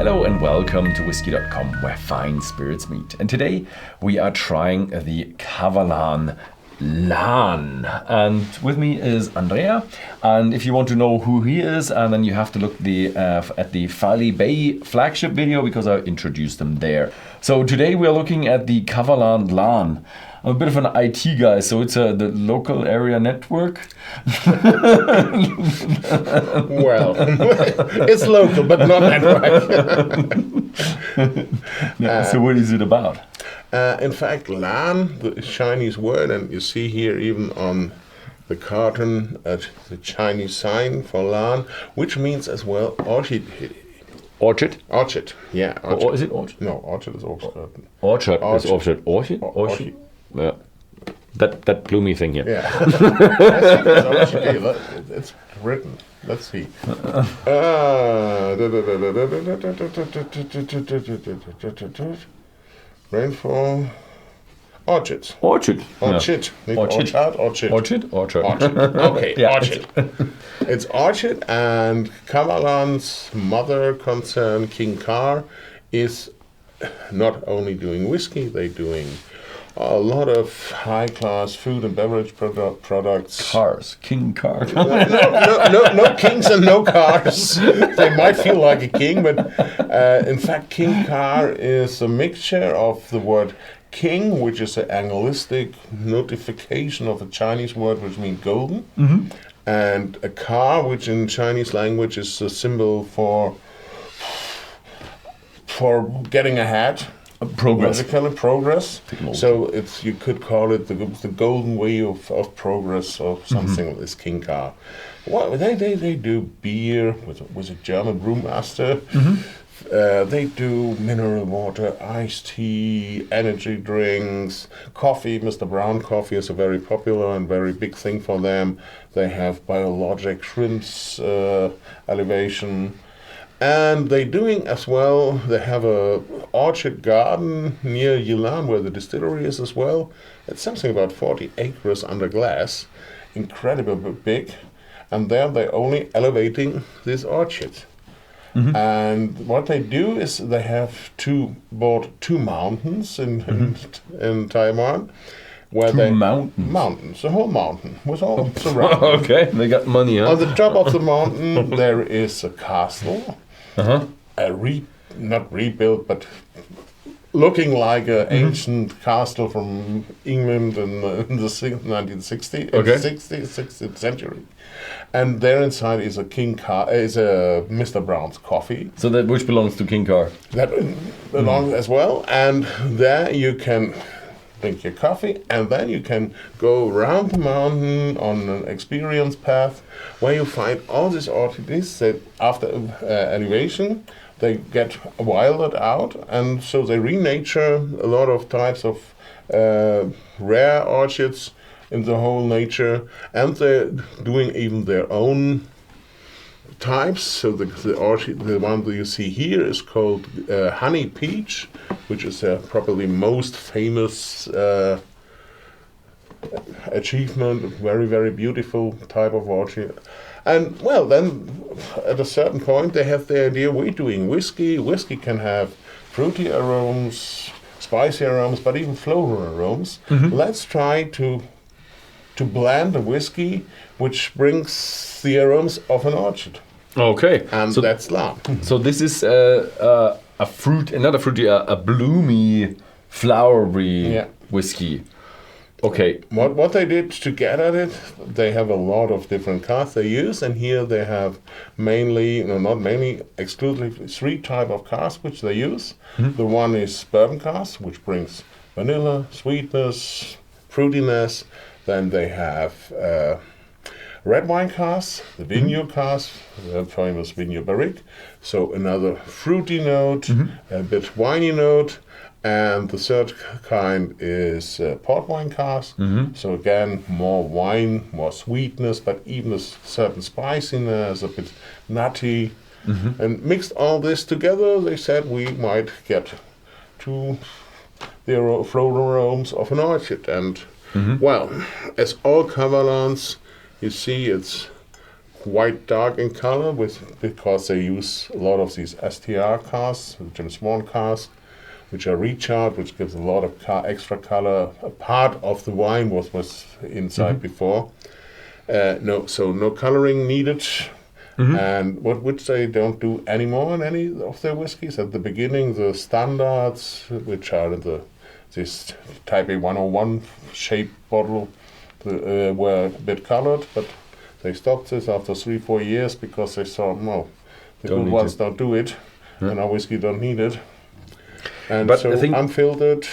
Hello and welcome to Whisky.com, where fine spirits meet. And today we are trying the Kavalan LÁN. And with me is Andrea. And if you want to know who he is, and then you have to look at the Valley Bay flagship video because I introduced them there. So today we are looking at the Kavalan LÁN. I'm a bit of an IT guy, so it's the local area network. Well, it's local, but not network. So what is it about? In fact, LÁN, the Chinese word, and you see here even on the carton the Chinese sign for LÁN, which means as well orchid. Orchid? Orchid, yeah. Orchid. Or is it orchid? No, orchid is orchid. Orchid is orchid. Orchid? Yeah. That bloomy thing here. Yeah. It's written. Let's see. Rainfall. Orchids. Orchid. Orchid. Yeah. Orchid. Orchid. Okay, Yeah, orchid. It's orchid, and Kavalan's mother concern, King Car, is not only doing whiskey, they're doing a lot of high-class food and beverage products. Cars. King car. No kings and no cars. They might feel like a king, but in fact, King Car is a mixture of the word king, which is an Anglistic notification of a Chinese word which means golden, and a car, which in Chinese language is a symbol for getting ahead. Progress. Progress. Technology. So you could call it the golden way of progress or something like this, King Car. Well, they do beer with a German brewmaster. They do mineral water, iced tea, energy drinks, coffee. Mr. Brown coffee is a very popular and very big thing for them. They have biologic shrimps elevation. And they're doing as well, they have a orchid garden near Yilan where the distillery is as well. It's something about 40 acres under glass, incredibly big. And there they're only elevating this orchid. And what they do is they have bought two mountains in Taiwan. Where mountains, the whole mountain was all surrounded. Okay, they got money, huh? On the top of the mountain there is a castle. Not rebuilt, but looking like an ancient castle from England in the 1960s, 16th century. And there inside is a Mr. Brown's coffee. So that which belongs to King Car. That belongs as well. And there you can drink your coffee, and then you can go around the mountain on an experience path where you find all these orchids that after elevation they get wilded out, and so they renature a lot of types of rare orchids in the whole nature, and they're doing even their own types. So the orchid, the one that you see here, is called honey peach, which is probably most famous achievement. Very, very beautiful type of orchid. And well, then at a certain point they have the idea, we're doing whiskey. Whiskey can have fruity aromas, spicy aromas, but even floral aromas. Let's try to blend a whiskey which brings the aromas of an orchid. Okay. And so that's LÁN. So this is a bloomy, flowery whiskey. Okay. What they did to get at it, they have a lot of different casks they use, and here they have exclusively 3 types of casks which they use. The one is bourbon cask, which brings vanilla, sweetness, fruitiness. Then they have red wine cask, the vineyard cask, the famous vineyard barrique. So another fruity note, a bit winey note. And the third kind is port wine cask. So again, more wine, more sweetness, but even a certain spiciness, a bit nutty. And mixed all this together, they said we might get to the floral aromas of an orchid. And well, as all Kavalans, you see it's quite dark in color because they use a lot of these STR casks, James Bond casks, which are recharged, which gives a lot of extra color. A part of the wine was inside before. No coloring needed. And which they don't do anymore in any of their whiskies. At the beginning, the standards, which are in this Type A 101 shape bottle, were a bit colored, but they stopped this after 3-4 years because they saw, no, the good ones don't do it, and our whiskey don't need it. And but so unfiltered,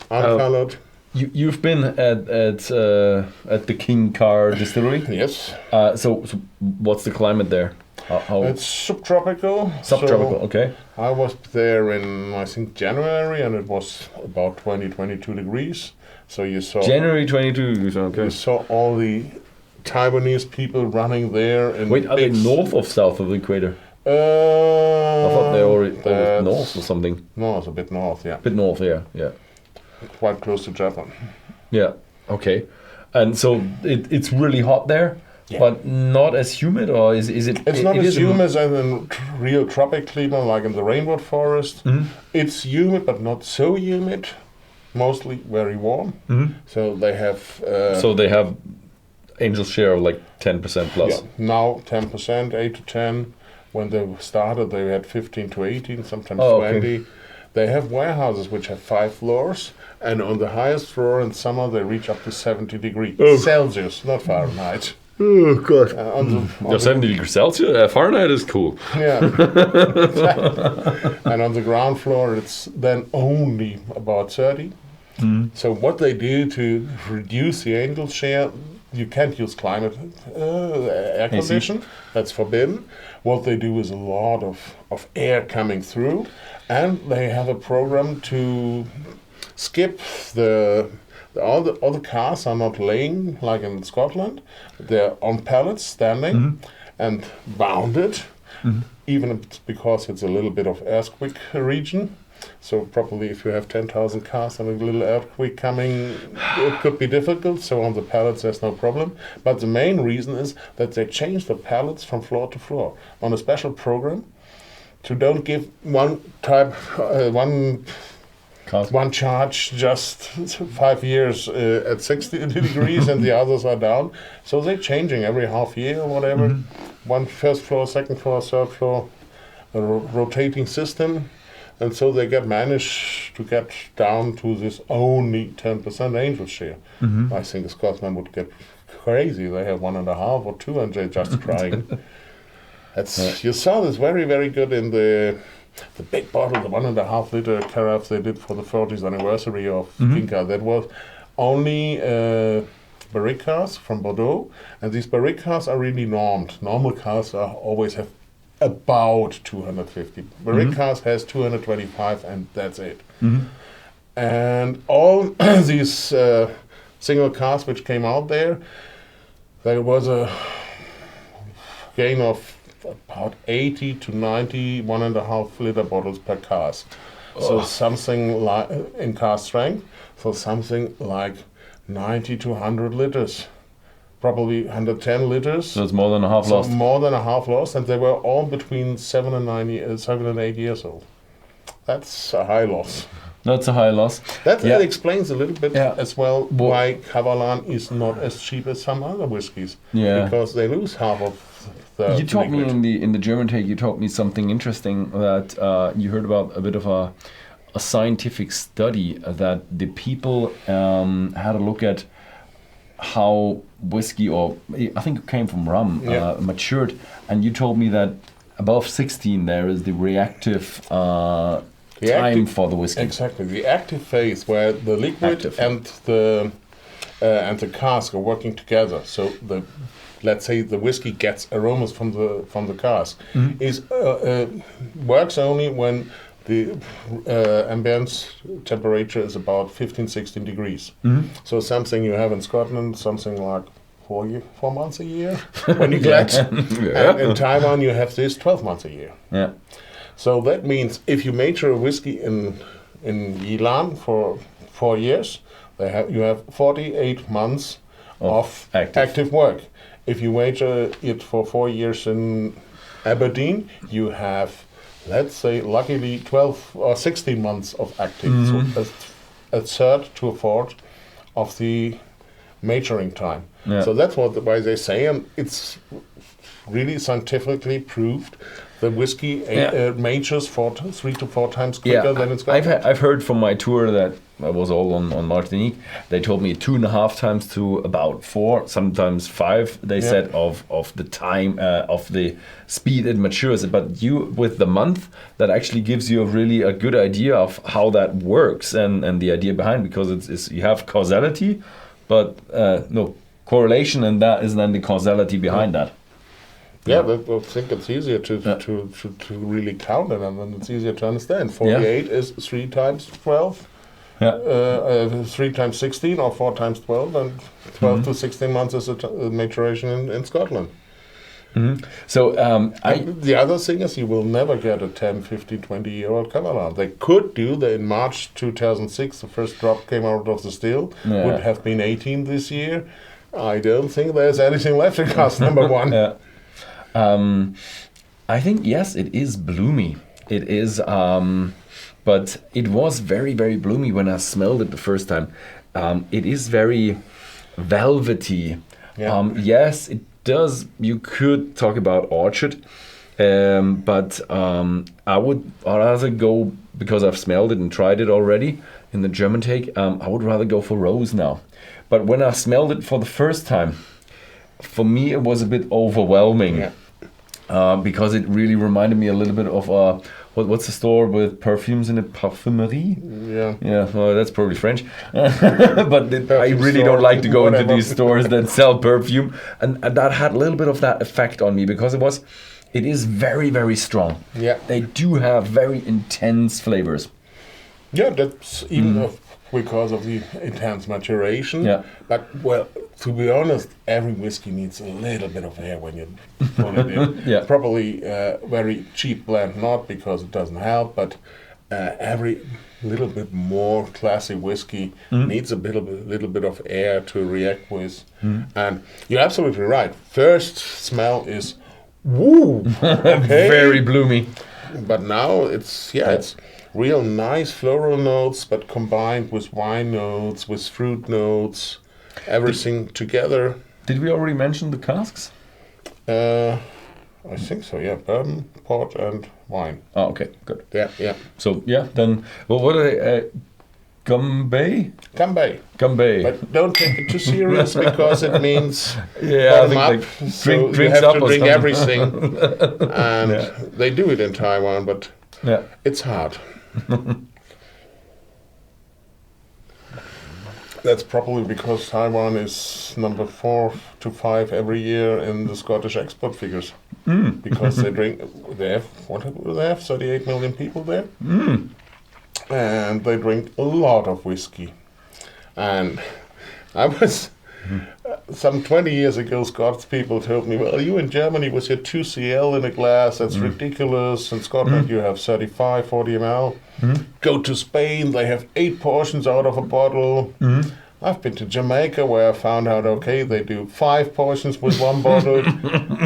uncolored. You've been at the King Car distillery. Yes. So what's the climate there? How it's subtropical. Subtropical, okay. I was there in, I think, January, and it was about 22 degrees. So you saw January 22 degrees. Okay. You saw all the Taiwanese people running there. Wait, are they north or south of the equator? I thought they were north or something. No, it's a bit north, yeah. A bit north, yeah. Quite close to Japan. Yeah, okay. And so it's really hot there, but not as humid, or is it? It's not as humid as in real tropic climate, like in the rainwood forest. It's humid, but not so humid. Mostly very warm. So they have. Angel's share of like 10% plus. Yeah, now 10%, 8 to 10. When they started, they had 15 to 18, sometimes 20. Okay. They have warehouses which have 5 floors, and on the highest floor in summer they reach up to 70 degrees Celsius, not Fahrenheit. Oh God! 70 degrees Celsius. Fahrenheit is cool. Yeah. And on the ground floor it's then only about 30. So what they do to reduce the Angel share, you can't use climate air condition. That's forbidden. What they do is a lot of air coming through, and they have a program to skip all the cars are not laying like in Scotland. They're on pallets standing and bounded, even because it's a little bit of earthquake region. So probably if you have 10,000 cars and a little earthquake coming, it could be difficult. So on the pallets there's no problem. But the main reason is that they change the pallets from floor to floor on a special program to don't give one charge just 5 years at 60 degrees and the others are down. So they're changing every half year or whatever. One first floor, second floor, third floor, a rotating system. And so they managed to get down to this only 10% Angel share. I think a Scotsman would get crazy. They have 1.5 or 2 and they're just crying. You saw this very, very good in the big bottle, the 1.5 liter carafe they did for the 40th anniversary of Kinka. That was only barrique casks from Bordeaux, and these barrique casks are really normed. Normal casks always have about 250. Barrique cask has 225, and that's it. And all these single casks which came out there was a gain of about 80 to 90 1.5 liter bottles per cask. So something like in cask strength, so something like 90 to 100 liters. Probably 110 liters. So it's more than a half lost. More than a half lost, and they were all between 7 and 8 years old. That's a high loss. That's a high loss. That explains a little bit as well why Kavalan is not as cheap as some other whiskies. Yeah. Because they lose half of the You told liquid. me in the German take, you told me something interesting that you heard about a bit of a scientific study that the people had a look at how whiskey, or I think it came from rum, matured, and you told me that above 16 there is the reactive time for the whiskey. Exactly, the active phase where the liquid and the cask are working together. So let's say the whiskey gets aromas from the cask, is works only when the ambient temperature is about 15-16 degrees. So something you have in Scotland, something like 4 months a year when you get. And in Taiwan you have this 12 months a year. Yeah. So that means if you mature a whiskey in Yilan for 4 years, you have 48 months of active work. if you wager it for 4 years in Aberdeen, you have, let's say, luckily 12 or 16 months of acting. So a third to a fourth of the maturing time. Yeah. So that's why they say, and it's really scientifically proved that whiskey matures 3 to 4 times quicker than in Scotland. I've heard from my tour that I was all on Martinique. They told me 2.5 times to about 4, sometimes 5. They said of the time of the speed it matures. But you with the month, that actually gives you a good idea of how that works and the idea behind, because it's you have causality, but no correlation, and that is then the causality behind that. Yeah, I think it's easier to really count it, and then it's easier to understand. 48 is 3 times 12, 3 times 16, or 4 times 12, and 12 to 16 months is a maturation in Scotland. So the other thing is, you will never get a 10, 15, 20-year-old Kavalan. They could do that in March 2006. The first drop came out of the still. Would have been 18 this year. I don't think there's anything left in cask number 1. I think, yes, it is bloomy. It is, but it was very, very bloomy when I smelled it the first time. It is very velvety. Yes, it does. You could talk about orchid, but I would rather go, because I've smelled it and tried it already in the German take, I would rather go for rose now. But when I smelled it for the first time, for me it was a bit overwhelming. Because it really reminded me a little bit of what's the store with perfumes in it? Parfumerie? Yeah, well, that's probably French. But I really don't like to go into these stores that sell perfume. And that had a little bit of that effect on me, because it is very, very strong. Yeah. They do have very intense flavors. Yeah, that's even because of the intense maturation. Yeah. But, well, to be honest, every whiskey needs a little bit of air when you put it in. Probably very cheap blend, not because it doesn't help, but every little bit more classy whiskey needs a little bit of air to react with. And you're absolutely right. First smell is woo, okay, very bloomy. But now it's real nice floral notes, but combined with wine notes, with fruit notes, everything together. Did we already mention the casks? I think so, yeah. Bourbon, port, and wine. Oh, okay, good. Yeah. So, then, well, what are they? Gambay? Gambay. But don't take it too serious, because it means bottom up. Like so you have to drink everything. And they do it in Taiwan, but it's hard. That's probably because Taiwan is number 4 to 5 every year in the Scottish export figures. Because they have 38 million people there. And they drink a lot of whiskey. And I was, some 20 years ago, Scots people told me, well, you in Germany with your 2 cl in a glass, that's ridiculous. In Scotland you have 35, 40 ml. Go to Spain, they have 8 portions out of a bottle. I've been to Jamaica, where I found out, okay, they do 5 portions with 1 bottle.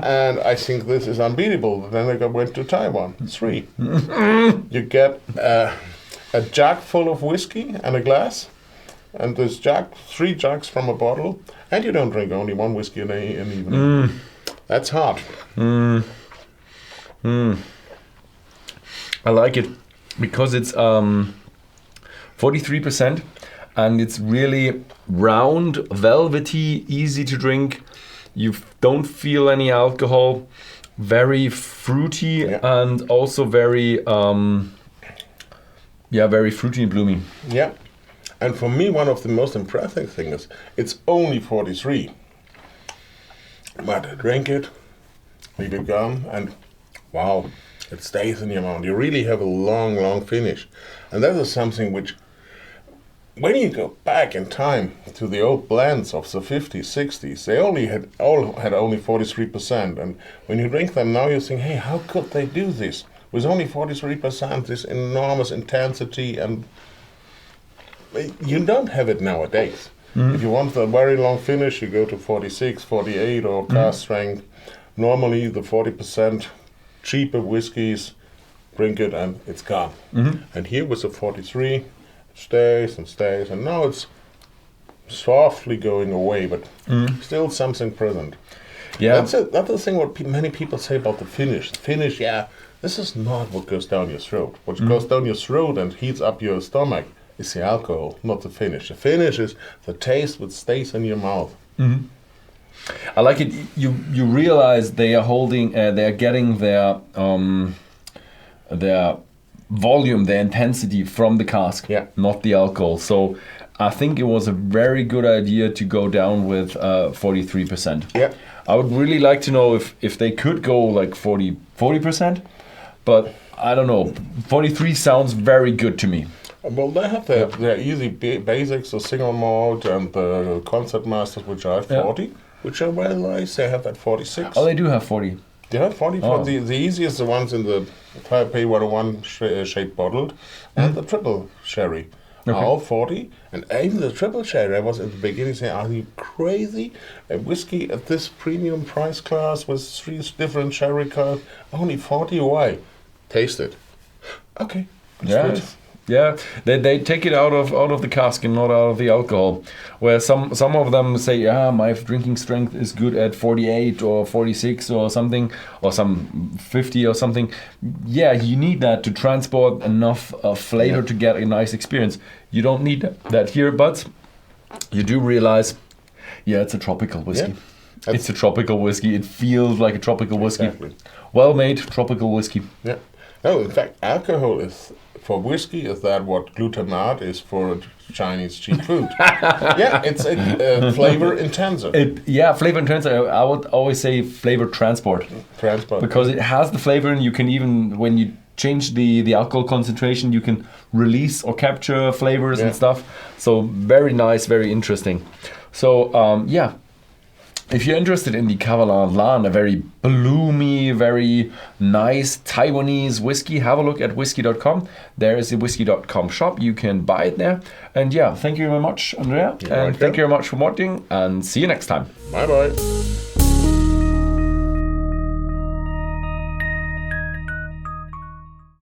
And I think this is unbeatable. Then I went to Taiwan, 3. You get a jug full of whiskey and a glass, and this 3 jugs from a bottle, and you don't drink only 1 whiskey in the evening. That's hard. I like it because it's 43%, and it's really round, velvety, easy to drink. You don't feel any alcohol. Very fruity and also very very fruity and bloomy. Yeah. And for me, one of the most impressive things is it's only 43. But I drink it, leave it gone, and wow, it stays in your mouth. You really have a long, long finish. And that is something which, when you go back in time to the old blends of the 50s, 60s, they all had only 43%. And when you drink them now, you think, hey, how could they do this? With only 43%, this enormous intensity, and you don't have it nowadays. If you want a very long finish, you go to 46, 48 or cask strength. Normally the 40% cheaper whiskies, drink it and it's gone. And here with the 43, stays and stays, and now it's softly going away, but still something present. Yeah. That's the thing what many people say about the finish. The finish, yeah, this is not what goes down your throat. What goes down your throat and heats up your stomach is the alcohol, not the finish. The finish is the taste which stays in your mouth. I like it. You realize they are holding, they are getting their volume, their intensity from the cask, not the alcohol. So I think it was a very good idea to go down with 43%. Yeah. I would really like to know if they could go like 40%, but I don't know. 43 sounds very good to me. Well, they have their easy basics, the single malt and the concert masters, which are at 40, which are very nice. They have at 46. Oh, they do have 40. They have 40. The easiest, the ones in the Taipei 101 shape bottled, and the triple sherry. Are all 40, and even the triple sherry, I was at the beginning saying, are you crazy? A whiskey at this premium price class with 3 different sherry cards, only 40, why? Taste it. Okay. Good. Yeah, they take it out of the cask and not out of the alcohol. Where some of them say, my drinking strength is good at 48 or 46 or something, or some 50 or something. Yeah, you need that to transport enough flavor to get a nice experience. You don't need that here, but you do realize, it's a tropical whiskey. Yeah, it's a tropical whiskey. It feels like a tropical whiskey. Exactly. Well-made tropical whiskey. Yeah. No, in fact, alcohol is... For whiskey, is that what glutamate is for Chinese cheap food? It's a flavor intensive. Flavor intensive. I would always say flavor transport. Because it has the flavor, and you can even, when you change the alcohol concentration, you can release or capture flavors and stuff. So very nice, very interesting. So if you're interested in the Kavalan LÁN, a very bloomy, very nice Taiwanese whiskey, have a look at Whisky.com. There is a Whisky.com shop. You can buy it there. And thank you very much, Andrea. Thank you very much for watching, and see you next time. Bye-bye.